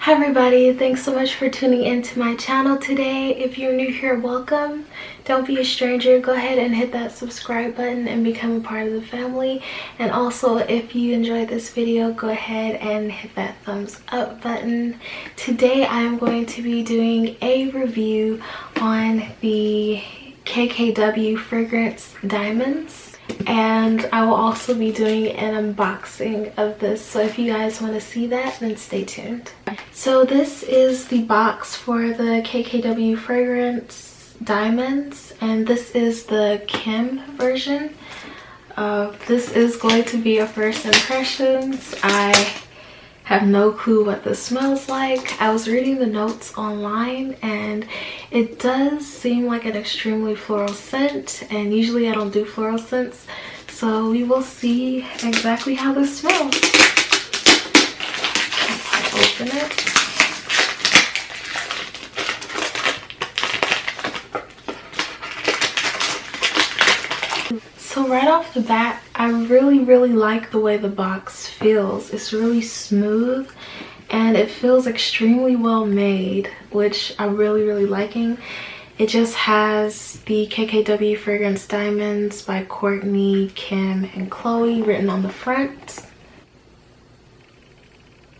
Hi everybody, thanks so much for tuning into my channel today. If you're new here, welcome. Don't be a stranger. Go ahead and hit that subscribe button and become a part of the family. And also, if you enjoyed this video, go ahead and hit that thumbs up button. Today I am going to be doing a review on the KKW fragrance diamonds. And I will also be doing an unboxing of this, so if you guys want to see that, then stay tuned. So this is the box for the KKW fragrance diamonds, and this is the Kim version. This is going to be a first impressions. I have no clue what this smells like. I was reading the notes online and it does seem like an extremely floral scent, and usually I don't do floral scents, so we will see exactly how this smells. Let's open it. So right off the bat, I really like the way the box feels. It's really smooth and it feels extremely well made, which I'm really liking. It just has the KKW fragrance diamonds by Courtney, Kim, and Chloe written on the front.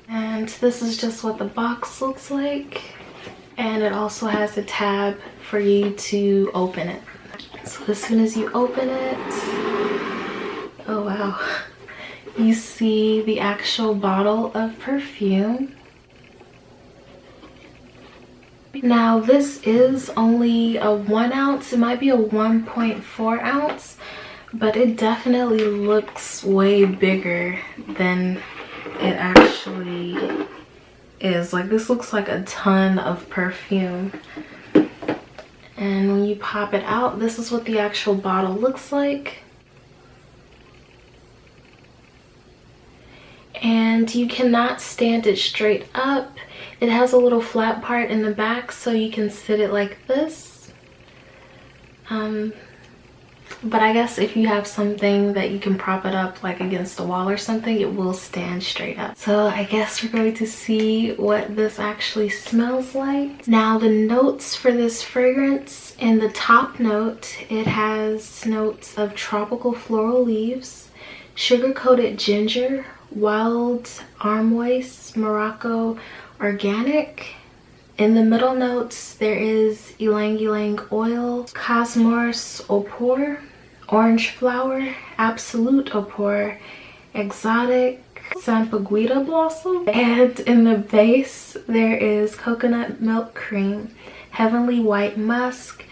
And this is just what the box looks like. And it also has a tab for you to open it. So as soon as you open it, oh wow, you see the actual bottle of perfume. Now this is only a 1 ounce, it might be a 1.4 ounce, but it definitely looks way bigger than it actually is. Like, this looks like a ton of perfume. And when you pop it out, this is what the actual bottle looks like. And you cannot stand it straight up. It has a little flat part in the back, so you can sit it like this. But I guess if you have something that you can prop it up like against a wall or something, it will stand straight up. So I guess we're going to see what this actually smells like. Now the notes for this fragrance, in the top note, it has notes of tropical floral leaves, sugar-coated ginger, wild armoise, Morocco organic. In the middle notes, there is ylang ylang oil, cosmos opor, orange flower, absolute opor, exotic sampaguita blossom. And in the base, there is coconut milk cream, heavenly white musk,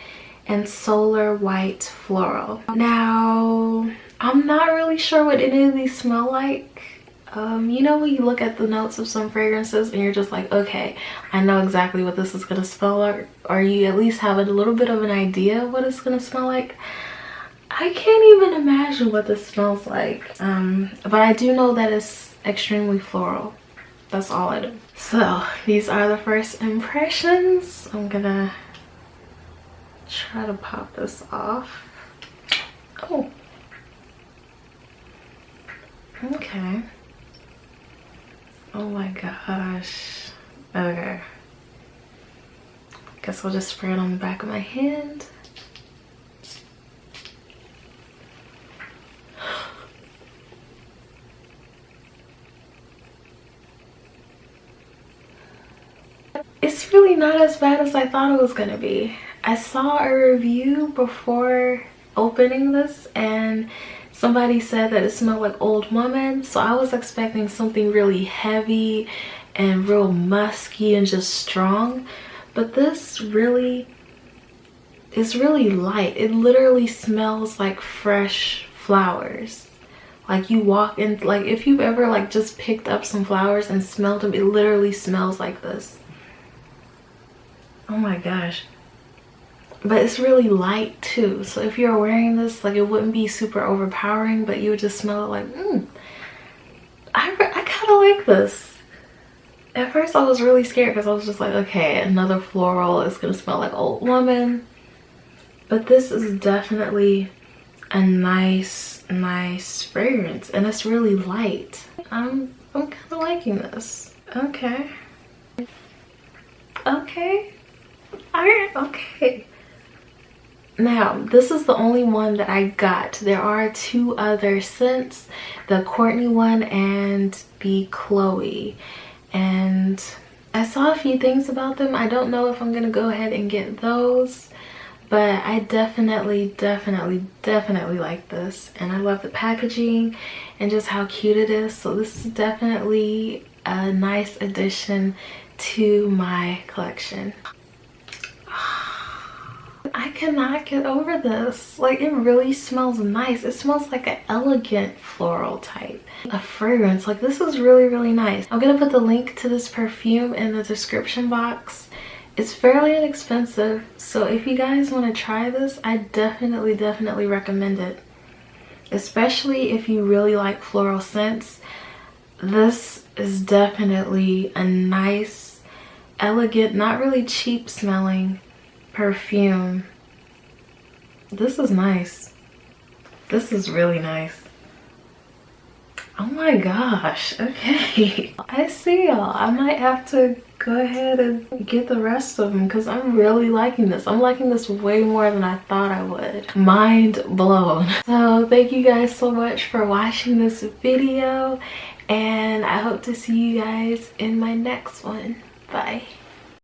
and solar white floral. Now, I'm not really sure what any of these smell like. You know when you look at the notes of some fragrances and you're just like, okay, I know exactly what this is gonna smell like, or you at least have a little bit of an idea of what it's gonna smell like. I can't even imagine what this smells like, but I do know that it's extremely floral. That's all I do. So these are the first impressions. I'm gonna try to pop this off. Oh, okay. Oh my gosh. Okay. Guess I'll just spray it on the back of my hand. It's really not as bad as I thought it was gonna be. I saw a review before opening this and somebody said that it smelled like Old Woman, so I was expecting something really heavy and real musky and just strong, but this really is really light. It literally smells like fresh flowers. Like, you walk in, like if you've ever like just picked up some flowers and smelled them, it literally smells like this. Oh my gosh. But it's really light too, so if you're wearing this, like, it wouldn't be super overpowering, but you would just smell it like, I kind of like this. At first I was really scared because I was just like, okay, another floral is gonna smell like Old Woman. But this is definitely a nice fragrance, and it's really light. I'm kind of liking this. Okay. Okay. Alright, okay. Now, this is the only one that I got. There are 2 other scents, the Courtney one and the Chloe. And I saw a few things about them. I don't know if I'm gonna go ahead and get those, but I definitely like this. And I love the packaging and just how cute it is. So this is definitely a nice addition to my collection. I cannot get over this. Like, it really smells nice. It smells like an elegant floral type a fragrance. Like, this is really nice. I'm gonna put the link to this perfume in the description box. It's fairly inexpensive, so if you guys want to try this, I definitely recommend it, especially if you really like floral scents. This is definitely a nice, elegant, not really cheap smelling perfume. This is nice. This is really nice. Oh my gosh. Okay. I see y'all. I might have to go ahead and get the rest of them because I'm really liking this. I'm liking this way more than I thought I would. Mind blown. So thank you guys so much for watching this video, and I hope to see you guys in my next one. Bye.